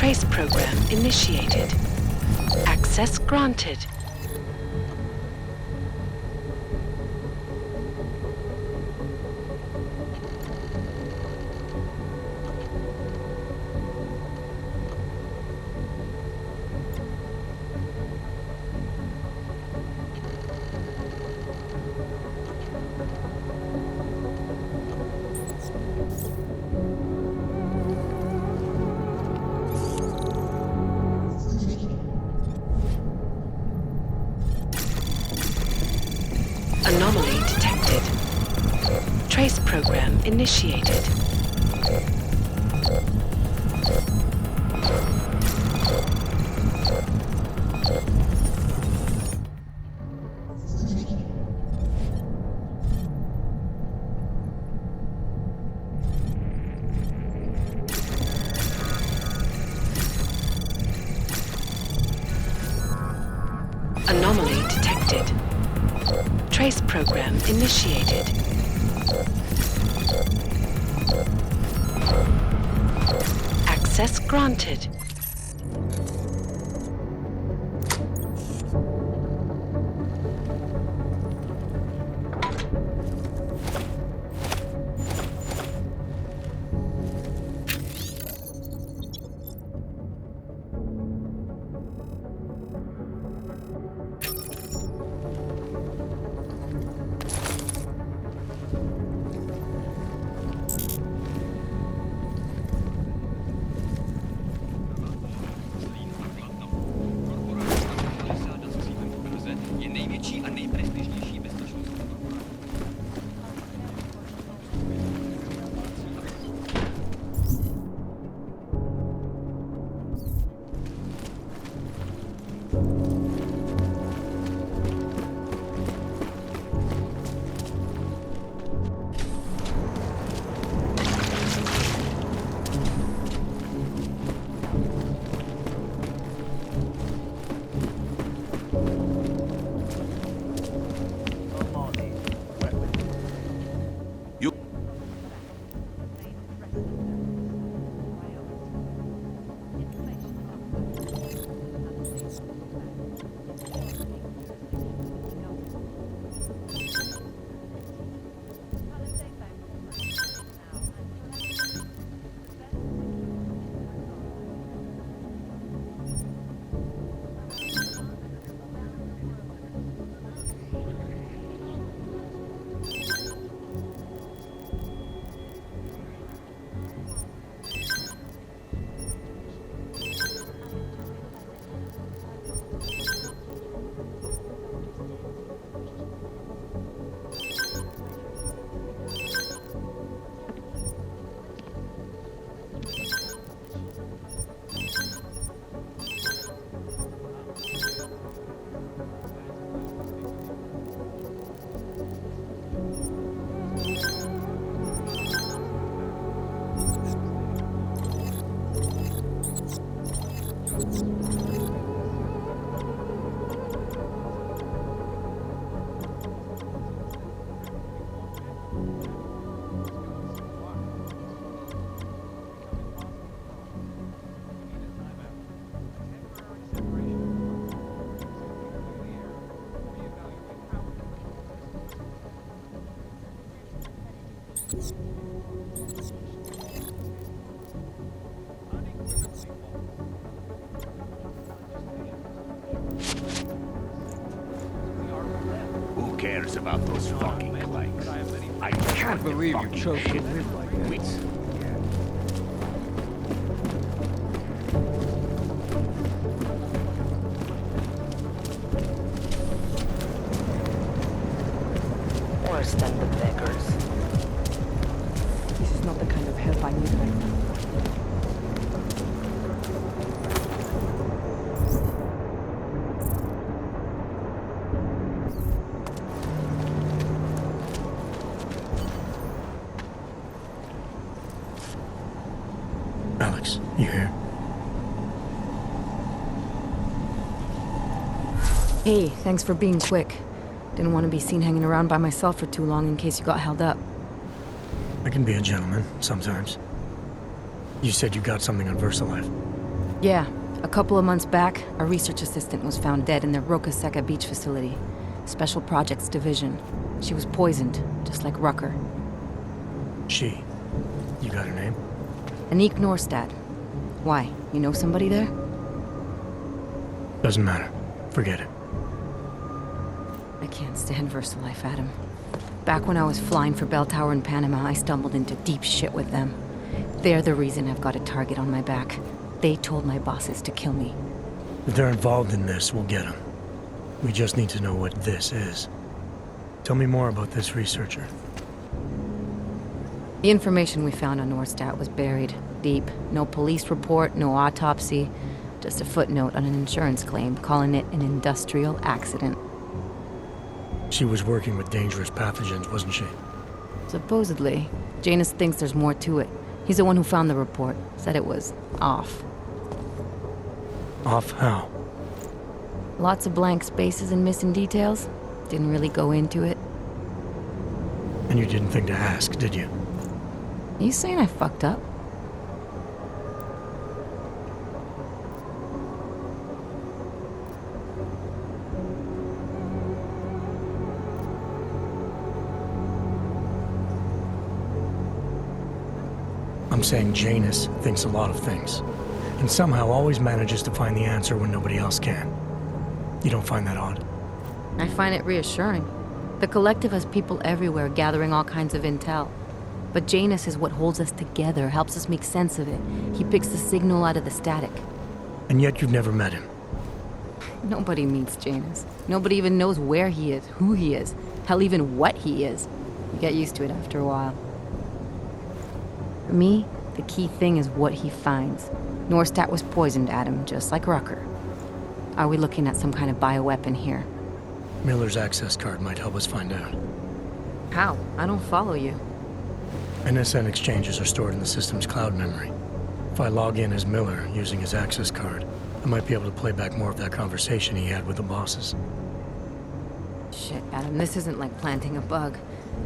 Trace program initiated. Access granted. Anomaly detected. Trace program initiated. Anomaly detected. Trace program initiated. Access granted. Who cares about those fucking clanks? I Can't believe you chose to live like this. Worse than the beggars. This is not the kind of help I need right now. Alex, you here? Hey, thanks for being quick. Didn't want to be seen hanging around by myself for too long in case you got held up. I can be a gentleman, sometimes. You said you got something on VersaLife. Yeah, a couple of months back, a research assistant was found dead in the Roka Seca beach facility. Special Projects Division. She was poisoned, just like Rucker. She. You got her name? Anik Norstad. Why? You know somebody there? Doesn't matter. Forget it. I can't stand VersaLife, Adam. Back when I was flying for Bell Tower in Panama, I stumbled into deep shit with them. They're the reason I've got a target on my back. They told my bosses to kill me. If they're involved in this, we'll get them. We just need to know what this is. Tell me more about this researcher. The information we found on Norstad was buried deep. No police report, no autopsy. Just a footnote on an insurance claim calling it an industrial accident. She was working with dangerous pathogens, wasn't she? Supposedly. Janus thinks there's more to it. He's the one who found the report. Said it was off. Off how? Lots of blank spaces and missing details. Didn't really go into it. And you didn't think to ask, did you? You saying I fucked up? I'm saying Janus thinks a lot of things, and somehow always manages to find the answer when nobody else can. You don't find that odd? I find it reassuring. The Collective has people everywhere gathering all kinds of intel. But Janus is what holds us together, helps us make sense of it. He picks the signal out of the static. And yet you've never met him. Nobody meets Janus. Nobody even knows where he is, who he is, hell, even what he is. You get used to it after a while. For me, the key thing is what he finds. Norstad was poisoned, Adam, just like Rucker. Are we looking at some kind of bioweapon here? Miller's access card might help us find out. How? I don't follow you. NSN exchanges are stored in the system's cloud memory. If I log in as Miller using his access card, I might be able to play back more of that conversation he had with the bosses. Shit, Adam, this isn't like planting a bug.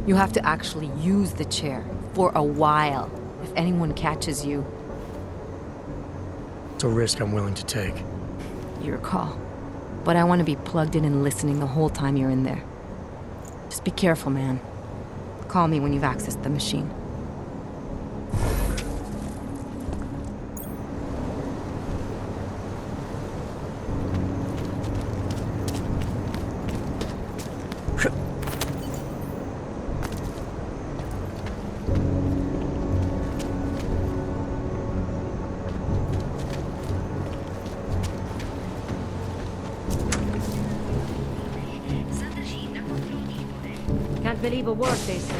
You have to actually use the chair. For a while. If anyone catches you. It's a risk I'm willing to take. Your call. But I want to be plugged in and listening the whole time you're in there. Just be careful, man. Call me when you've accessed the machine. Can't believe a word they say.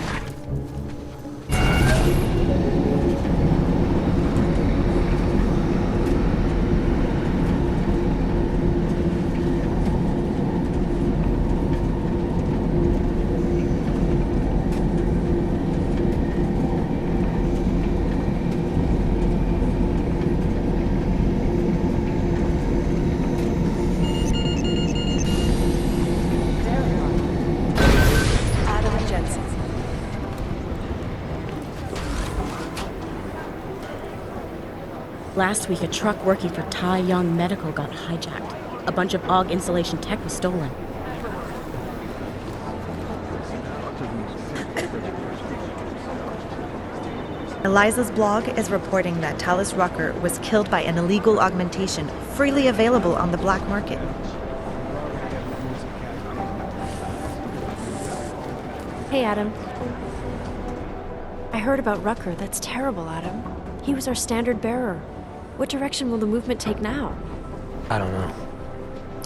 Last week, a truck working for Tai Young Medical got hijacked. A bunch of AUG installation tech was stolen. Eliza's blog is reporting that Tallis Rucker was killed by an illegal augmentation freely available on the black market. Hey, Adam. I heard about Rucker. That's terrible, Adam. He was our standard bearer. What direction will the movement take now? I don't know.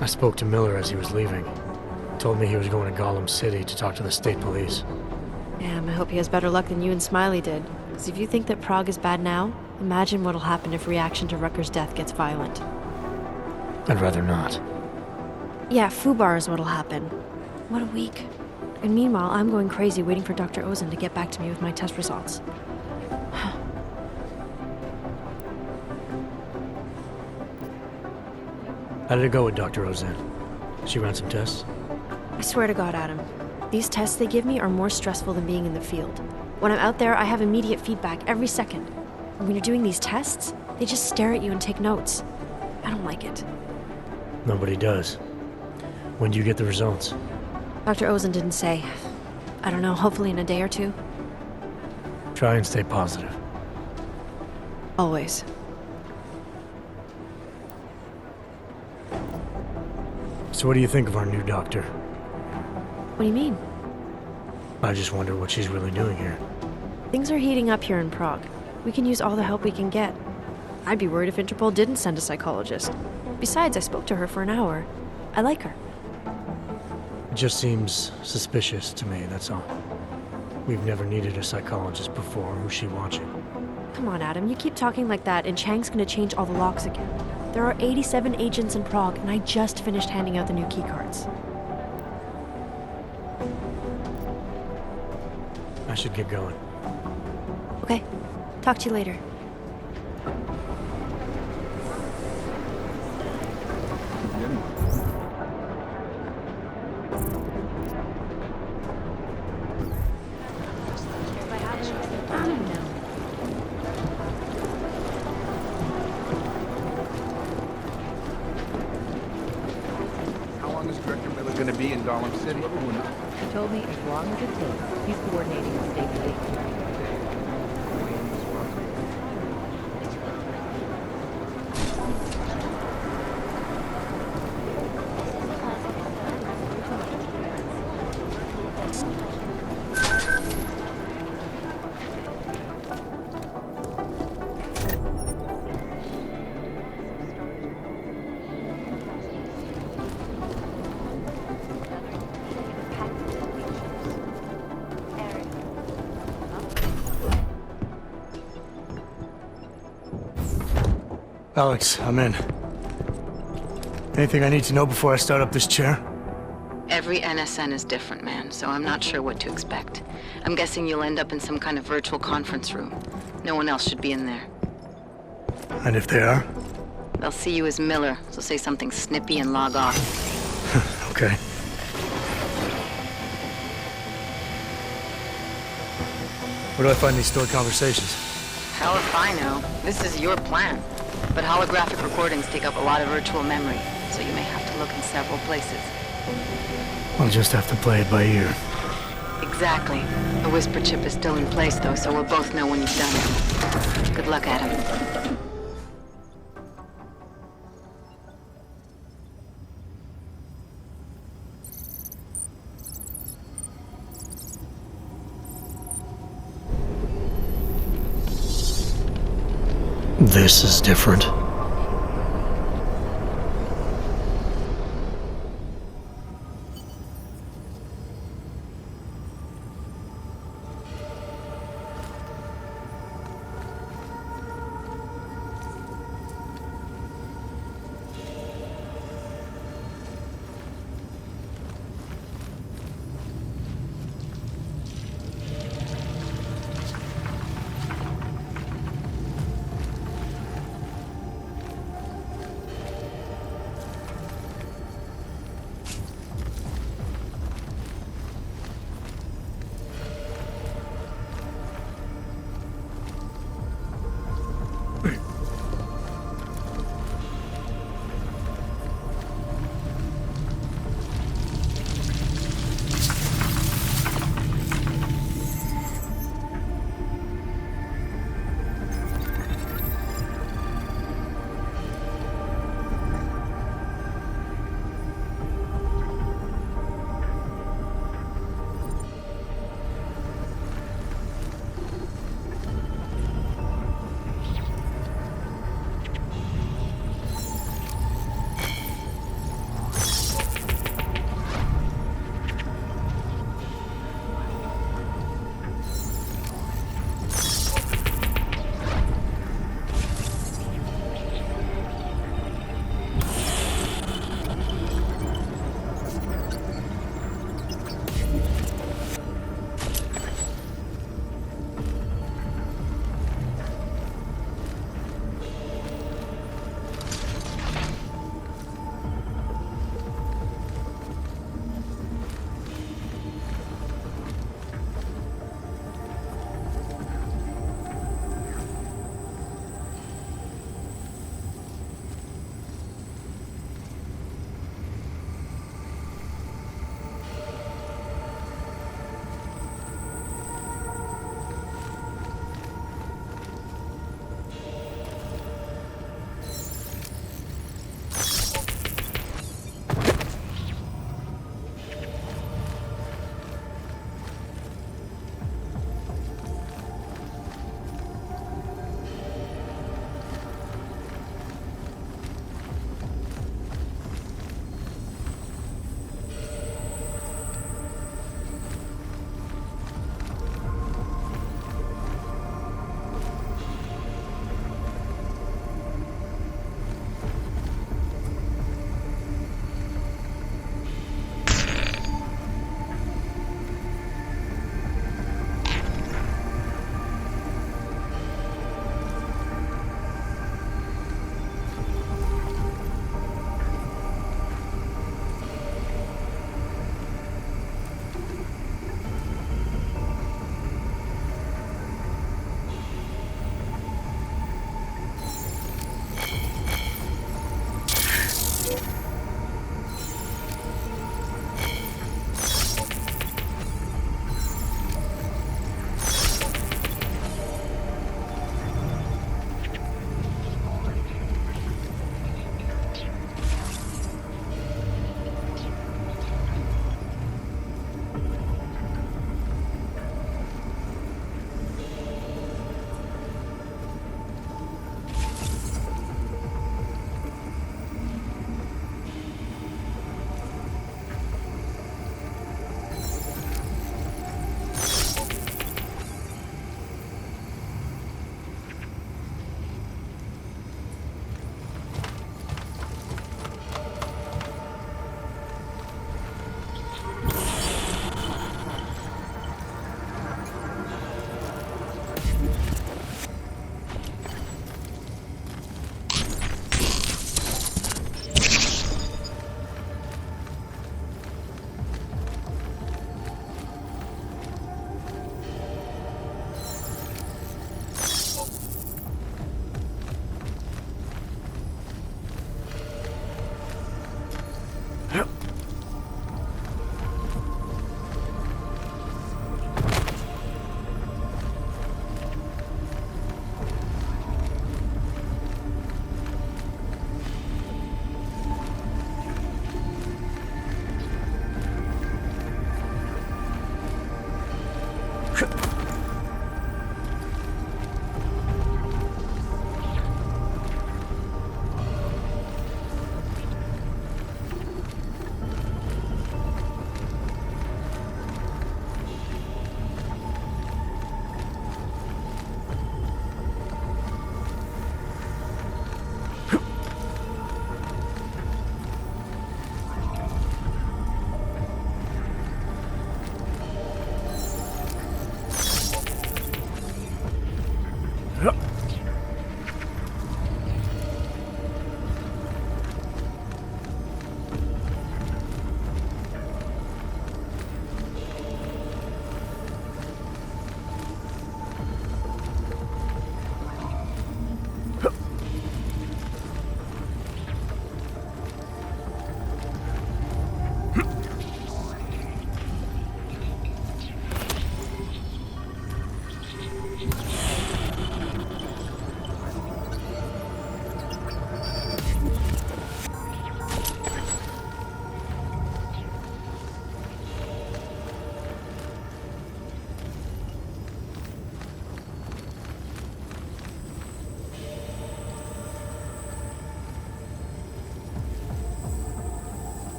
I spoke to Miller as he was leaving. Told me he was going to Gollum City to talk to the state police. Damn, I hope he has better luck than you and Smiley did. Because if you think that Prague is bad now, imagine what'll happen if reaction to Rucker's death gets violent. I'd rather not. Yeah, FUBAR is what'll happen. What a week. And meanwhile, I'm going crazy waiting for Dr. Ozan to get back to me with my test results. How did it go with Dr. Ozan? She ran some tests? I swear to God, Adam, these tests they give me are more stressful than being in the field. When I'm out there, I have immediate feedback every second. And when you're doing these tests, they just stare at you and take notes. I don't like it. Nobody does. When do you get the results? Dr. Ozen didn't say. I don't know, hopefully in a day or two. Try and stay positive. Always. So what do you think of our new doctor? What do you mean? I just wonder what she's really doing here. Things are heating up here in Prague. We can use all the help we can get. I'd be worried if Interpol didn't send a psychologist. Besides, I spoke to her for an hour. I like her. It just seems suspicious to me, that's all. We've never needed a psychologist before. Who's she watching? Come on, Adam, you keep talking like that and Chang's gonna change all the locks again. There are 87 agents in Prague, and I just finished handing out the new keycards. I should get going. Okay, talk to you later. Gonna be in Gollum City. He told me as long as it takes, he's coordinating the state police. Alex, I'm in. Anything I need to know before I start up this chair? Every NSN is different, man, so I'm not sure what to expect. I'm guessing you'll end up in some kind of virtual conference room. No one else should be in there. And if they are? They'll see you as Miller, so say something snippy and log off. Okay. Where do I find these stored conversations? Hell if I know. This is your plan. But holographic recordings take up a lot of virtual memory, so you may have to look in several places. I'll just have to play it by ear. Exactly. The whisper chip is still in place, though, so we'll both know when you've done it. Good luck, Adam. This is different.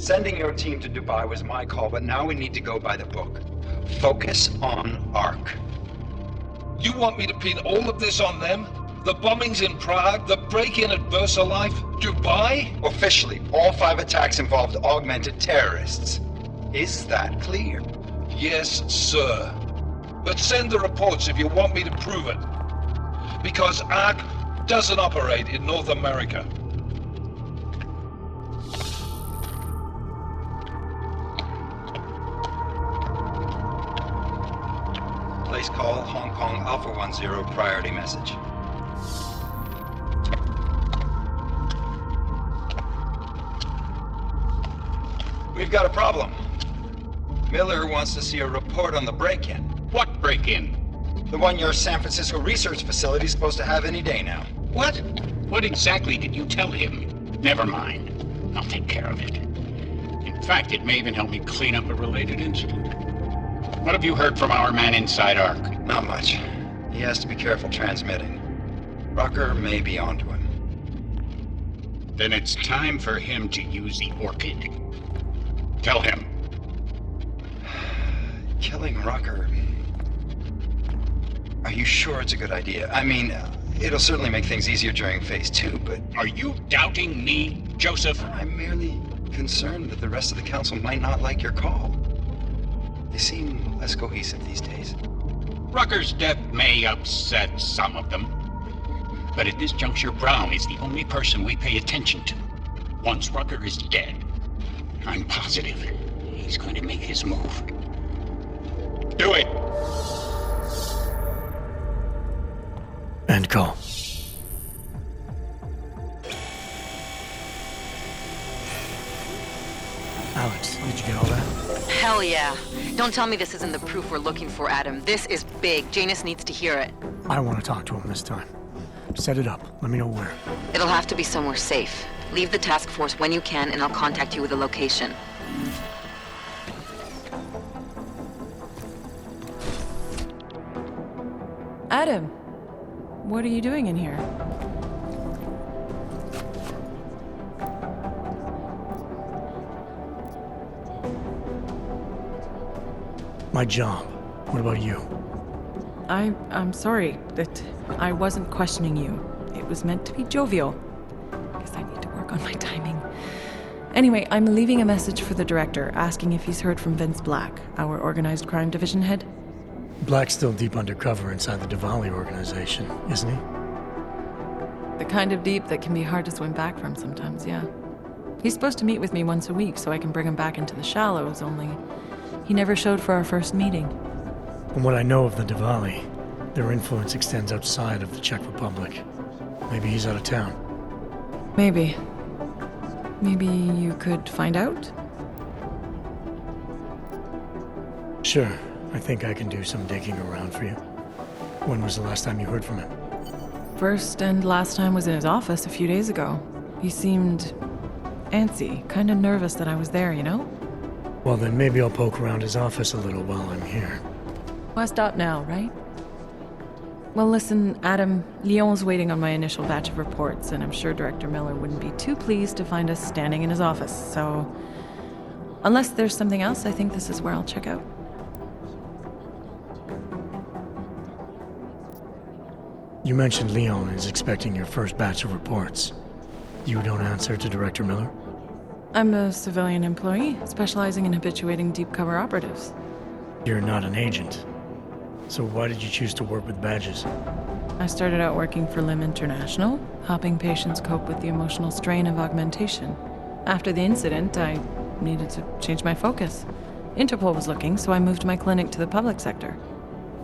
Sending your team to Dubai was my call, but now we need to go by the book. Focus on ARC. You want me to pin all of this on them? The bombings in Prague, the break-in at VersaLife, Dubai? Officially, all 5 attacks involved augmented terrorists. Is that clear? Yes, sir. But send the reports if you want me to prove it. Because ARC doesn't operate in North America. Place call, Hong Kong Alpha 10, priority message. We've got a problem. Miller wants to see a report on the break-in. What break-in? The one your San Francisco research facility is supposed to have any day now. What? What exactly did you tell him? Never mind. I'll take care of it. In fact, it may even help me clean up a related incident. What have you heard from our man inside ARC? Not much. He has to be careful transmitting. Rucker may be onto him. Then it's time for him to use the Orchid. Tell him. Killing Rucker. Are you sure it's a good idea? I mean, it'll certainly make things easier during Phase 2, but... Are you doubting me, Joseph? I'm merely concerned that the rest of the Council might not like your call. They seem less cohesive these days. Rucker's death may upset some of them. But at this juncture, Brown is the only person we pay attention to. Once Rucker is dead, I'm positive he's going to make his move. Do it! End call. Alex, did you get all that? Hell yeah. Don't tell me this isn't the proof we're looking for, Adam. This is big. Janus needs to hear it. I want to talk to him this time. Set it up. Let me know where. It'll have to be somewhere safe. Leave the task force when you can, and I'll contact you with a location. Adam, what are you doing in here? My job. What about you? I'm sorry that I wasn't questioning you. It was meant to be jovial. Guess I need to work on my timing. Anyway, I'm leaving a message for the director, asking if he's heard from Vince Black, our organized crime division head. Black's still deep undercover inside the Diwali organization, isn't he? The kind of deep that can be hard to swim back from sometimes, yeah. He's supposed to meet with me once a week so I can bring him back into the shallows, only he never showed for our first meeting. From what I know of the Diwali, their influence extends outside of the Czech Republic. Maybe he's out of town. Maybe. Maybe you could find out? Sure. I think I can do some digging around for you. When was the last time you heard from him? First and last time was in his office a few days ago. He seemed antsy, kind of nervous that I was there, you know? Well, then maybe I'll poke around his office a little while I'm here. Why stop now, right? Well, listen, Adam, Lyon's waiting on my initial batch of reports, and I'm sure Director Miller wouldn't be too pleased to find us standing in his office, so... Unless there's something else, I think this is where I'll check out. You mentioned Leon is expecting your first batch of reports. You don't answer to Director Miller? I'm a civilian employee, specializing in habituating deep cover operatives. You're not an agent. So why did you choose to work with badges? I started out working for LIM International, helping patients cope with the emotional strain of augmentation. After the incident, I needed to change my focus. Interpol was looking, so I moved my clinic to the public sector.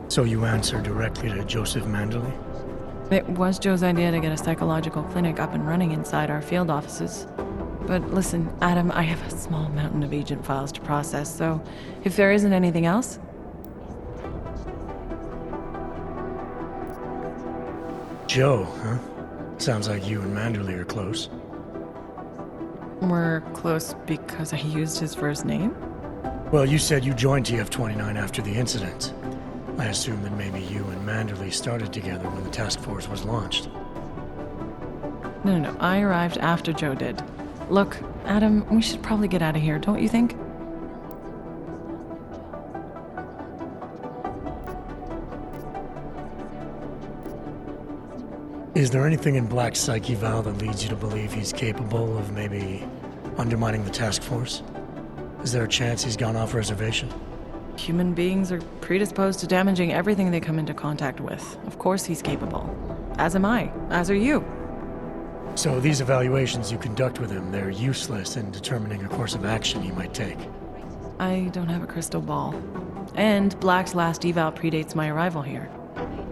So you answer directly to Joseph Manderley? It was Joe's idea to get a psychological clinic up and running inside our field offices. But listen, Adam, I have a small mountain of agent files to process, so if there isn't anything else... Joe, huh? Sounds like you and Manderley are close. We're close because I used his first name? Well, you said you joined TF-29 after the incident. I assume that maybe you and Manderley started together when the task force was launched. No, I arrived after Joe did. Look, Adam, we should probably get out of here, don't you think? Is there anything in Black's psyche, Val, that leads you to believe he's capable of maybe undermining the task force? Is there a chance he's gone off reservation? Human beings are predisposed to damaging everything they come into contact with. Of course he's capable. As am I. As are you. So these evaluations you conduct with him, they're useless in determining a course of action he might take. I don't have a crystal ball. And Black's last eval predates my arrival here.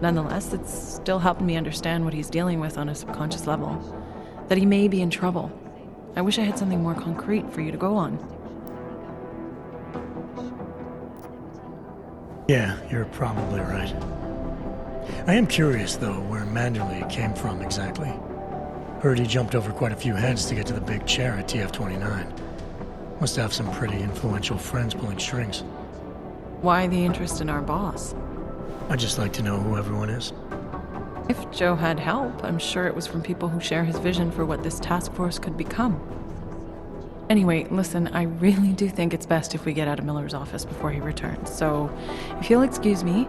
Nonetheless, it's still helping me understand what he's dealing with on a subconscious level. That he may be in trouble. I wish I had something more concrete for you to go on. Yeah, you're probably right. I am curious, though, where Manderley came from exactly. Heard he jumped over quite a few heads to get to the big chair at TF-29. Must have some pretty influential friends pulling strings. Why the interest in our boss? I'd just like to know who everyone is. If Joe had help, I'm sure it was from people who share his vision for what this task force could become. Anyway, listen, I really do think it's best if we get out of Miller's office before he returns. So, if you'll excuse me...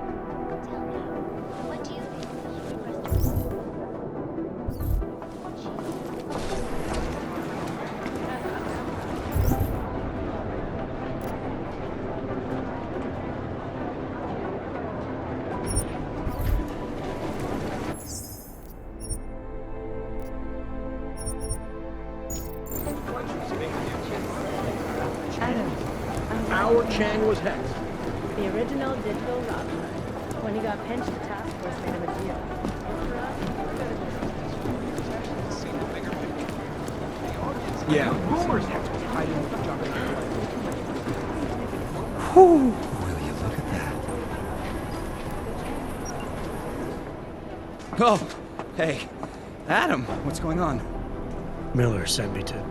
Howard Chang was hexed. The original digital Robin. When he got pinched, the task force made him a deal. Yeah. Rumors have it. I didn't jump in that way. Whew. Will you look at that? Oh, hey. Adam, what's going on? Miller sent me to...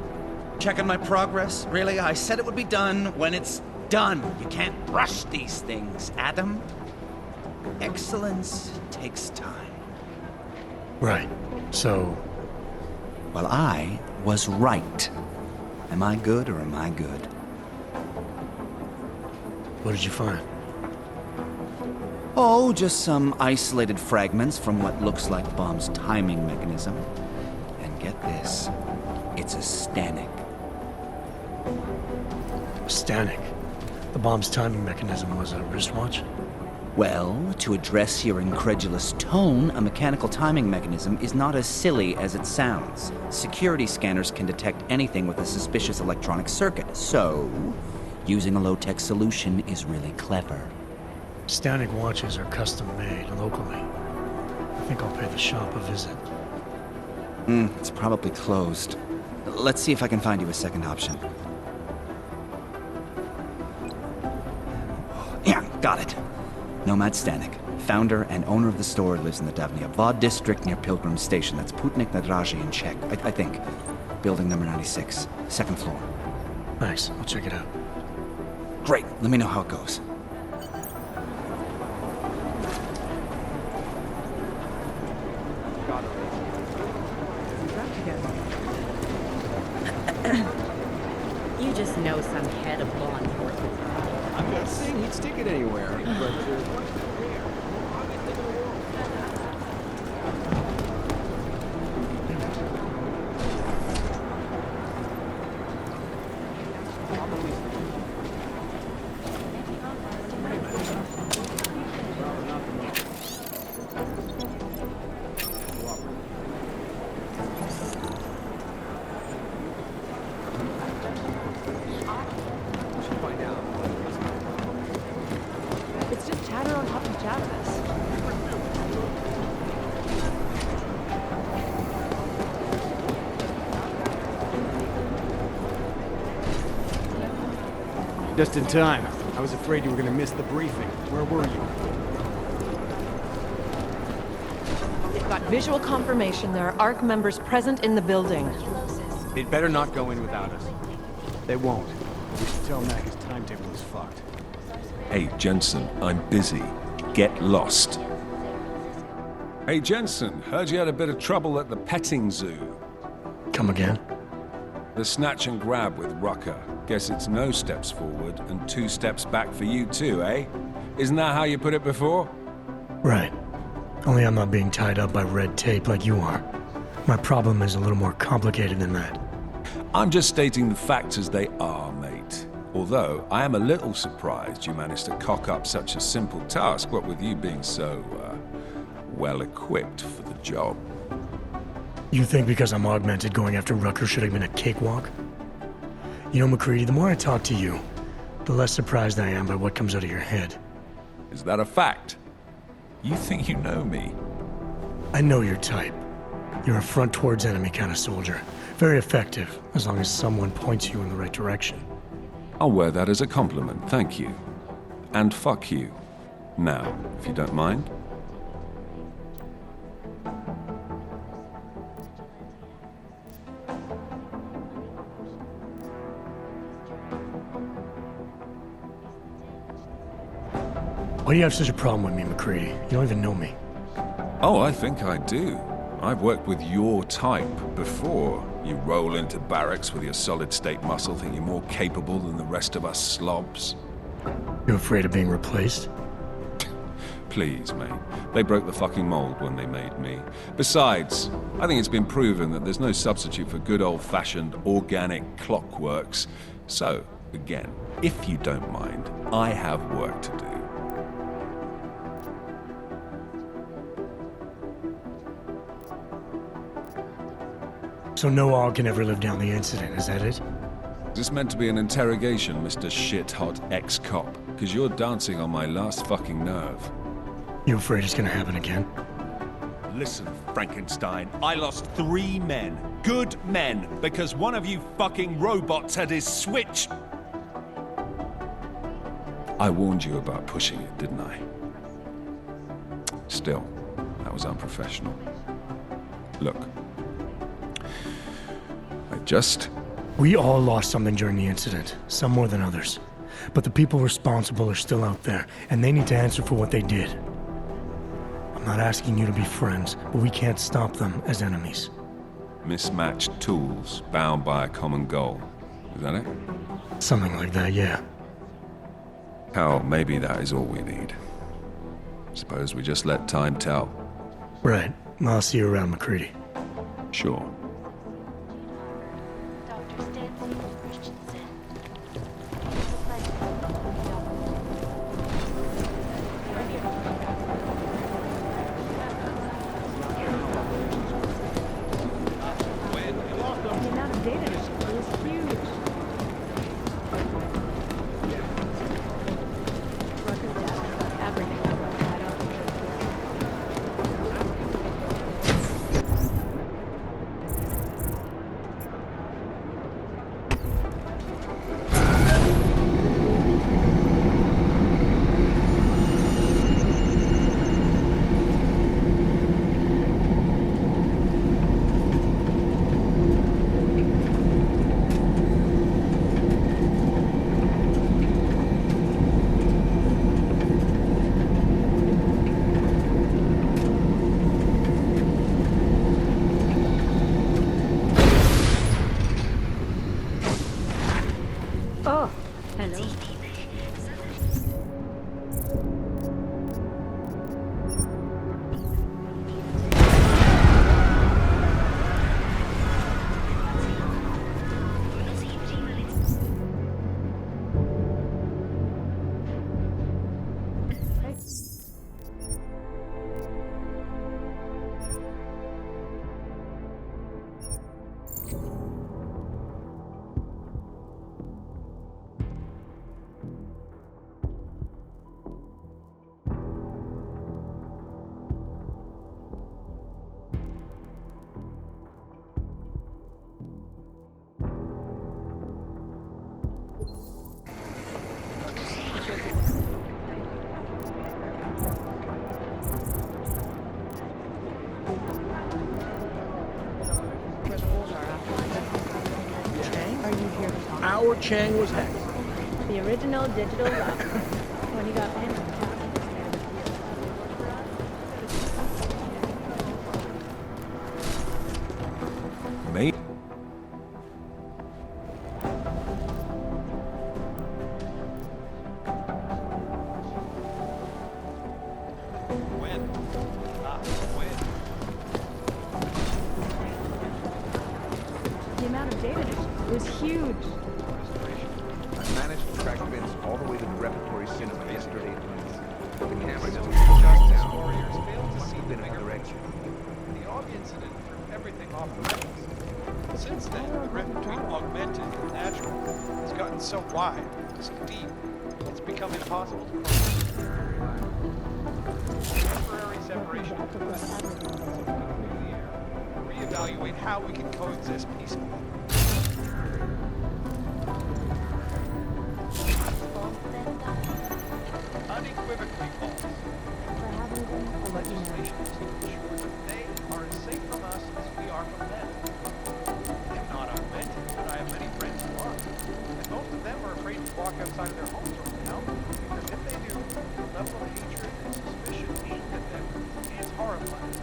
Checking my progress? Really? I said it would be done when it's done. You can't rush these things, Adam. Excellence takes time. Right. So... Well, I was right. Am I good or am I good? What did you find? Oh, just some isolated fragments from what looks like Bomb's timing mechanism. And get this, it's a Stanek. Stanek. The bomb's timing mechanism was a wristwatch? Well, to address your incredulous tone, a mechanical timing mechanism is not as silly as it sounds. Security scanners can detect anything with a suspicious electronic circuit, so using a low-tech solution is really clever. Stanek watches are custom-made locally. I think I'll pay the shop a visit. It's probably closed. Let's see if I can find you a second option. Yeah, got it. Nomad Stanek, founder and owner of the store, lives in the Davnia Vod district near Pilgrim Station. That's Putnik Nadraji in Czech, I think. Building number 96, second floor. Nice, I'll check it out. Great, let me know how it goes. You just know some head of law enforcement. I'm not saying he'd stick it anywhere, but... It's just chatter on top of chatter. Just in time. I was afraid you were gonna miss the briefing. Where were you? They've got visual confirmation there are ARC members present in the building. They'd better not go in without us. They won't. We should tell Mac his timetable is fucked. Hey, Jensen, I'm busy. Get lost. Hey, Jensen, heard you had a bit of trouble at the petting zoo. Come again? The snatch and grab with Rucker. Guess it's no steps forward and 2 steps back for you too, eh? Isn't that how you put it before? Right. Only I'm not being tied up by red tape like you are. My problem is a little more complicated than that. I'm just stating the facts as they are, mate. Although, I am a little surprised you managed to cock up such a simple task, what with you being so, well-equipped for the job. You think because I'm augmented going after Rucker should have been a cakewalk? You know, McCready, the more I talk to you, the less surprised I am by what comes out of your head. Is that a fact? You think you know me? I know your type. You're a front towards enemy kind of soldier. Very effective, as long as someone points you in the right direction. I'll wear that as a compliment, thank you. And fuck you. Now, if you don't mind. Why do you have such a problem with me, McCready? You don't even know me. Oh, I think I do. I've worked with your type before. You roll into barracks with your solid-state muscle, think you're more capable than the rest of us slobs. You afraid of being replaced? Please, mate. They broke the fucking mold when they made me. Besides, I think it's been proven that there's no substitute for good old-fashioned organic clockworks. So, again, if you don't mind, I have work to do. So no AUG can ever live down the incident, is that it? Is this meant to be an interrogation, Mr. Shit-hot ex-cop? Because you're dancing on my last fucking nerve. You afraid it's gonna happen again? Listen, Frankenstein, I lost 3 men. Good men. Because one of you fucking robots had his switch. I warned you about pushing it, didn't I? Still, that was unprofessional. Look. We all lost something during the incident, some more than others. But the people responsible are still out there, and they need to answer for what they did. I'm not asking you to be friends, but we can't stop them as enemies. Mismatched tools, bound by a common goal. Is that it? Something like that, yeah. Hell, maybe that is all we need. Suppose we just let time tell. Right. I'll see you around, McCready. Sure. Our Chang was hacked. The original digital lock. When you got in. Me? The amount of data was huge. I managed to track Vince all the way to the repertory cinema yesterday at night. The camera doesn't just now. Warriors failed to see Bit the of a bigger direction. picture. The Og incident threw everything off the rails. Since then, the rift between augmented and natural has gotten so wide, so deep, it's become impossible to cross. Temporary separation of the air. Reevaluate how we can coexist peacefully. Unequivocally false. Legislation is to ensure that they are as safe from us as we are from them. I'm not augmented, but I have many friends who are. And most of them are afraid to walk outside of their homes right now. Because if they do, the level of hatred and suspicion aimed at them is horrifying.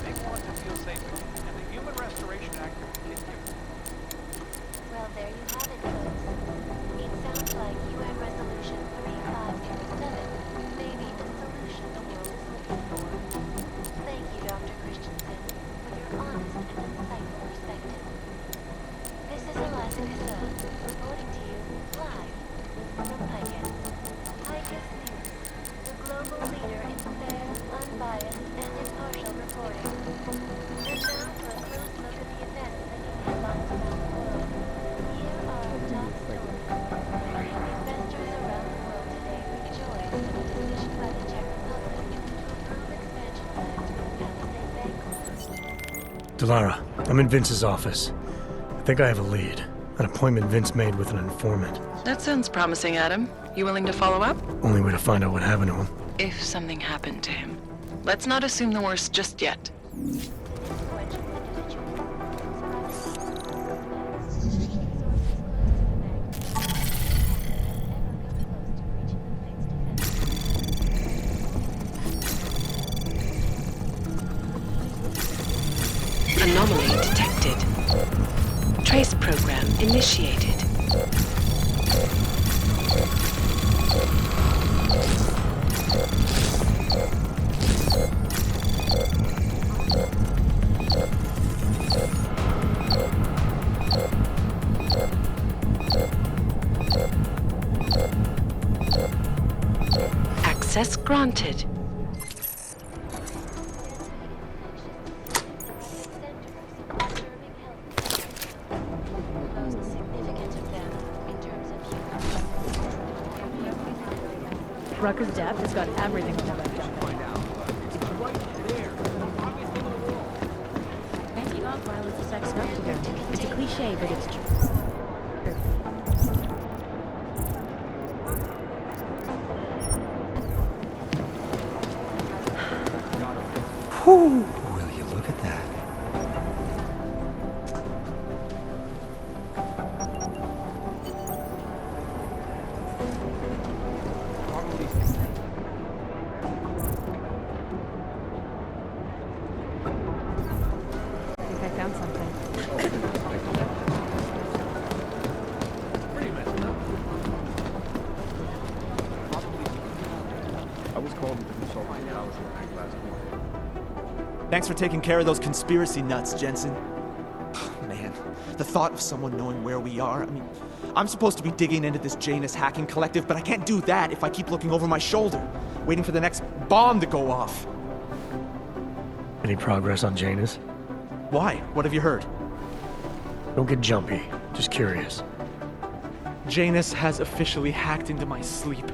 They want to feel safe again, and the Human Restoration Act can give them. Well, there you have it, folks. It sounds like UN Resolution 3527 may be the solution the world is looking for. Thank you, Dr. Christensen, for your honest and insightful perspective. This is Eliza Cassell, reporting to you live from Picus. Picus News, the global leader in fair, unbiased, and impartial reporting. And now for a close look at the events making headlines around the world. Here are our top stories. Investors around the world today rejoice at the decision by the Czech Republic to approve expansion plans for the Palisade Bank. Delara, I'm in Vince's office. I think I have a lead. An appointment Vince made with an informant. That sounds promising, Adam. You willing to follow up? Only way to find out what happened to him. If something happened to him. Let's not assume the worst just yet. Anomaly detected. Trace program initiated. Access granted. Rucker's depth has got everything to that jump. Anti-Og violence is acceptable. It's a cliche, but it's true. Whew. Will you look at that? I think I found something. Pretty messed up. I was called to consult my hours last week. Thanks for taking care of those conspiracy nuts, Jensen. Man, the thought of someone knowing where we are, I mean, I'm supposed to be digging into this Janus hacking collective, but I can't do that if I keep looking over my shoulder, waiting for the next bomb to go off. Any progress on Janus? Why? What have you heard? Don't get jumpy. Just curious. Janus has officially hacked into my sleep.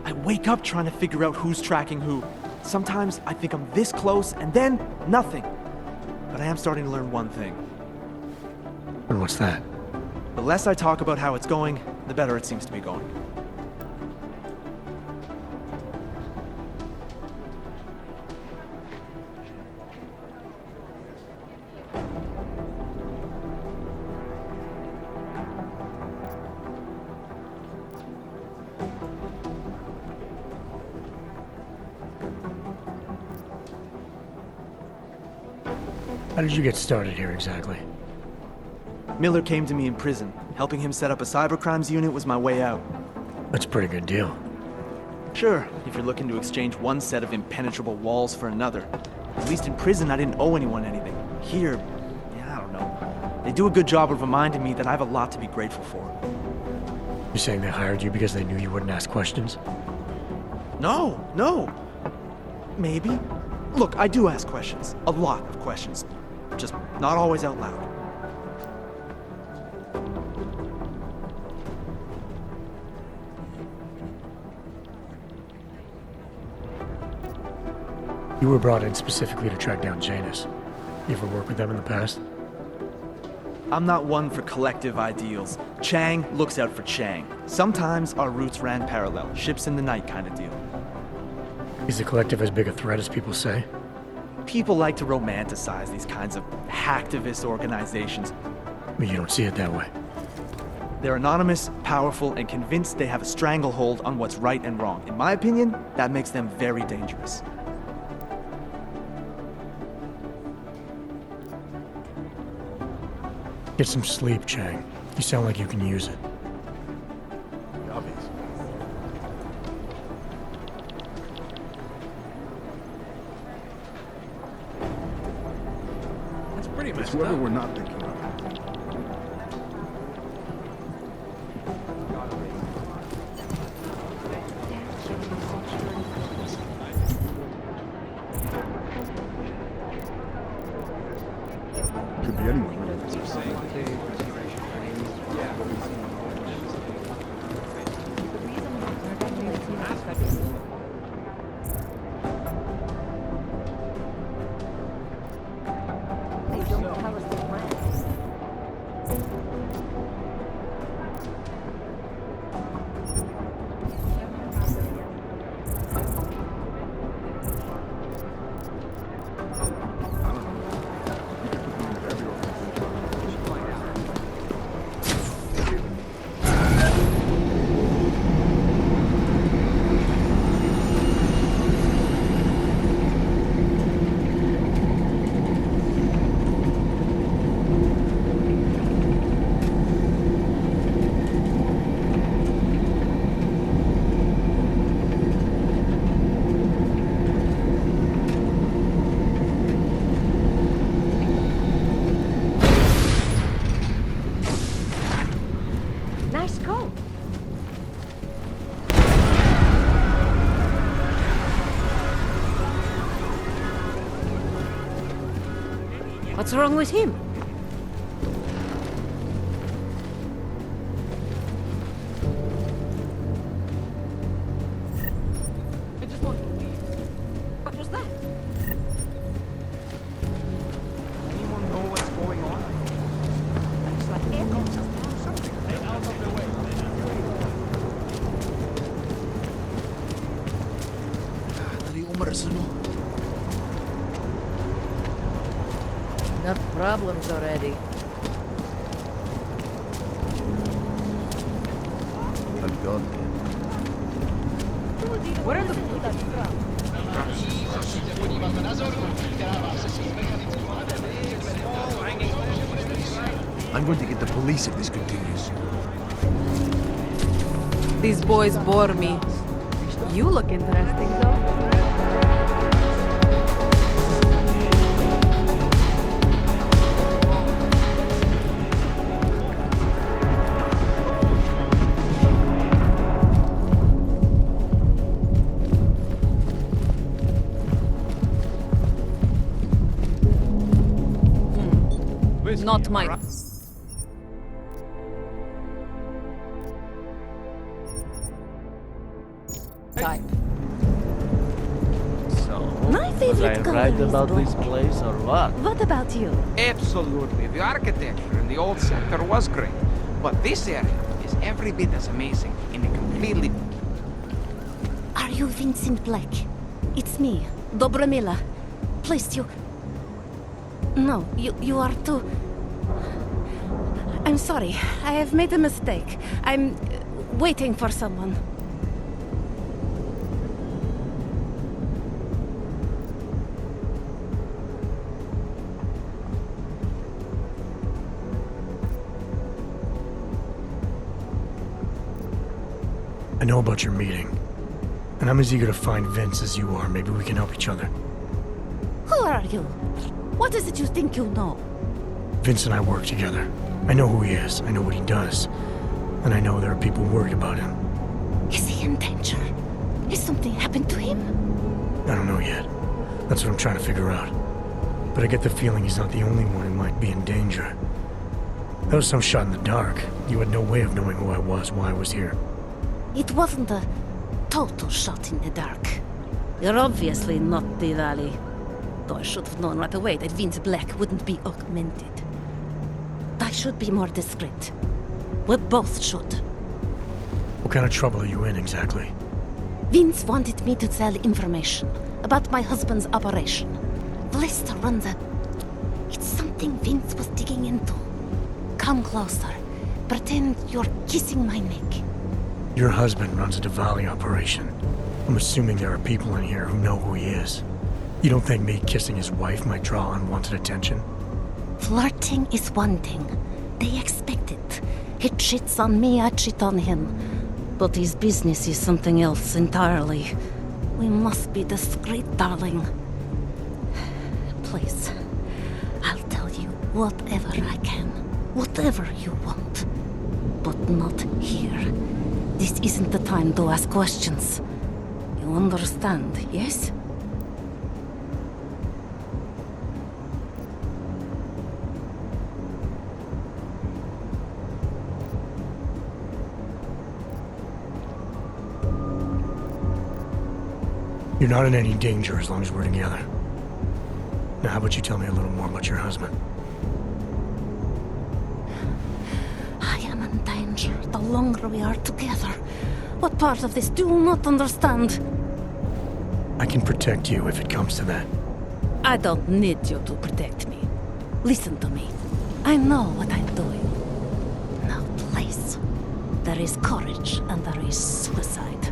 I wake up trying to figure out who's tracking who. Sometimes I think I'm this close, and then nothing. But I am starting to learn one thing. And what's that? The less I talk about how it's going, the better it seems to be going. How did you get started here exactly? Miller came to me in prison. Helping him set up a cybercrimes unit was my way out. That's a pretty good deal. Sure, if you're looking to exchange one set of impenetrable walls for another. At least in prison, I didn't owe anyone anything. Here, yeah, I don't know. They do a good job of reminding me that I have a lot to be grateful for. You're saying they hired you because they knew you wouldn't ask questions? No. Maybe. Look, I do ask questions. A lot of questions. Just not always out loud. You were brought in specifically to track down Janus. You ever worked with them in the past? I'm not one for collective ideals. Chang looks out for Chang. Sometimes our routes ran parallel, ships in the night kind of deal. Is the collective as big a threat as people say? People like to romanticize these kinds of hacktivist organizations. But you don't see it that way. They're anonymous, powerful, and convinced they have a stranglehold on what's right and wrong. In my opinion, that makes them very dangerous. Get some sleep, Chang. You sound like you can use it. Obvious. That's pretty messed up. We're not thinking of. Could be anyone. What's wrong with him? I just want to leave. What was that? Anyone know what's going on? It's like echo. Something. Stay out of the way. Enough problems already. Thank God. What are the... I'm going to get the police if this continues. These boys bore me. You look interesting, though. Not my... type. So, My favorite was I color right is about black. this place or what? What about you? Absolutely. The architecture in the old sector was great. But this area is every bit as amazing in a completely... Are you Vincent Black? It's me, Dobromila. Please, you... No, you are too... I'm sorry. I have made a mistake. I'm waiting for someone. I know about your meeting. And I'm as eager to find Vince as you are. Maybe we can help each other. Who are you? What is it you think you know? Vince and I work together. I know who he is. I know what he does. And I know there are people worried about him. Is he in danger? Has something happened to him? I don't know yet. That's what I'm trying to figure out. But I get the feeling he's not the only one who might be in danger. That was some shot in the dark. You had no way of knowing who I was, why I was here. It wasn't a total shot in the dark. You're obviously not the Valley. Though I should have known right away that Vince Black wouldn't be augmented. I should be more discreet. We both should. What kind of trouble are you in, exactly? Vince wanted me to tell information about my husband's operation. Lester runs a... It's something Vince was digging into. Come closer. Pretend you're kissing my neck. Your husband runs a Diwali operation. I'm assuming there are people in here who know who he is. You don't think me kissing his wife might draw unwanted attention? Flirting is one thing. They expect it. He cheats on me, I cheat on him. But his business is something else entirely. We must be discreet, darling. Please, I'll tell you whatever I can. Whatever you want. But not here. This isn't the time to ask questions. You understand, yes? You're not in any danger as long as we're together. Now, how about you tell me a little more about your husband? I am in danger the longer we are together. What part of this do you not understand? I can protect you if it comes to that. I don't need you to protect me. Listen to me. I know what I'm doing. Now, please. There is courage and there is suicide.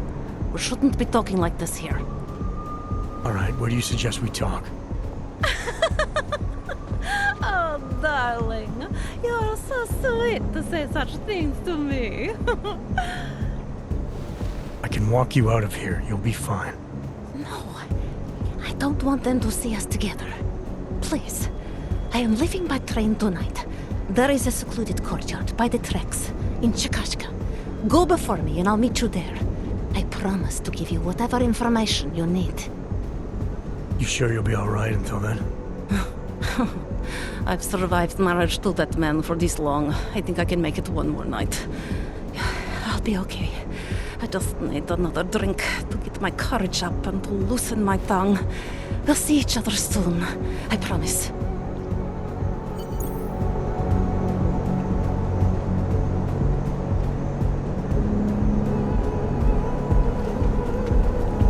We shouldn't be talking like this here. All right, where do you suggest we talk? Oh, darling. You're so sweet to say such things to me. I can walk you out of here. You'll be fine. No. I don't want them to see us together. Please. I am leaving by train tonight. There is a secluded courtyard by the tracks in Chikashka. Go before me and I'll meet you there. I promise to give you whatever information you need. You sure you'll be all right until then? I've survived marriage to that man for this long. I think I can make it one more night. I'll be okay. I just need another drink to get my courage up and to loosen my tongue. We'll see each other soon. I promise.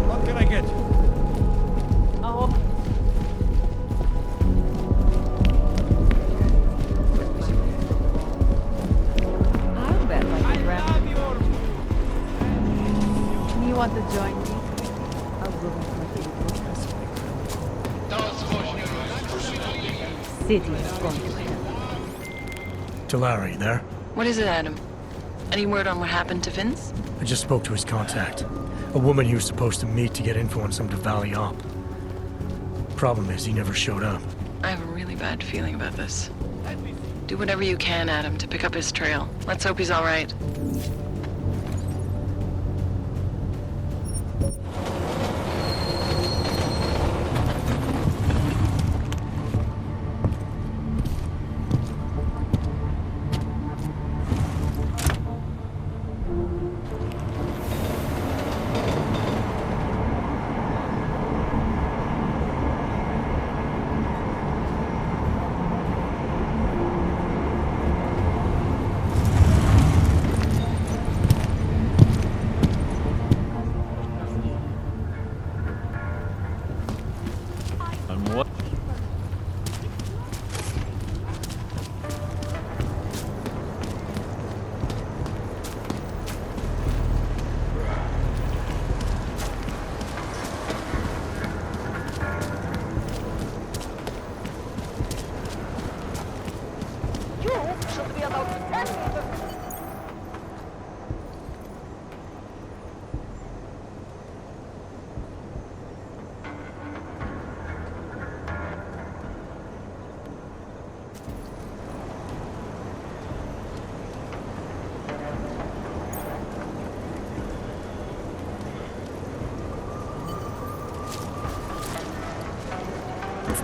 What can I get? Oh. I'll bet I can grab it. You want to join me? I'll go with my city is going to hell. Larry, there? What is it, Adam? Any word on what happened to Vince? I just spoke to his contact. A woman he was supposed to meet to get info on some Diwali op. Problem is, he never showed up. I have a really bad feeling about this. Do whatever you can, Adam, to pick up his trail. Let's hope he's all right.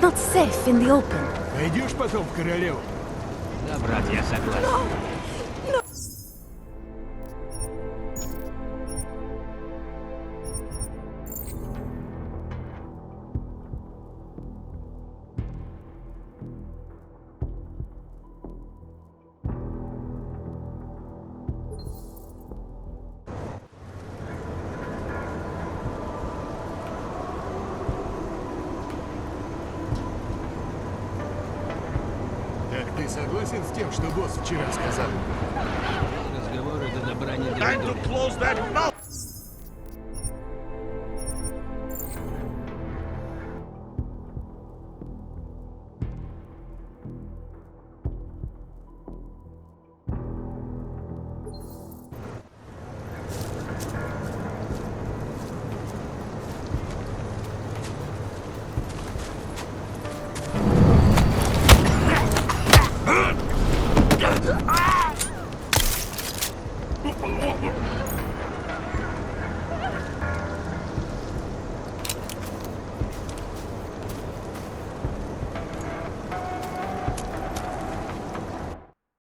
not safe in the open. Пойдешь потом в королеву? Да, брат, я согласен. Так ты согласен с тем, что босс вчера сказал? Разговоры до добра не Time to доведут. close that mouth!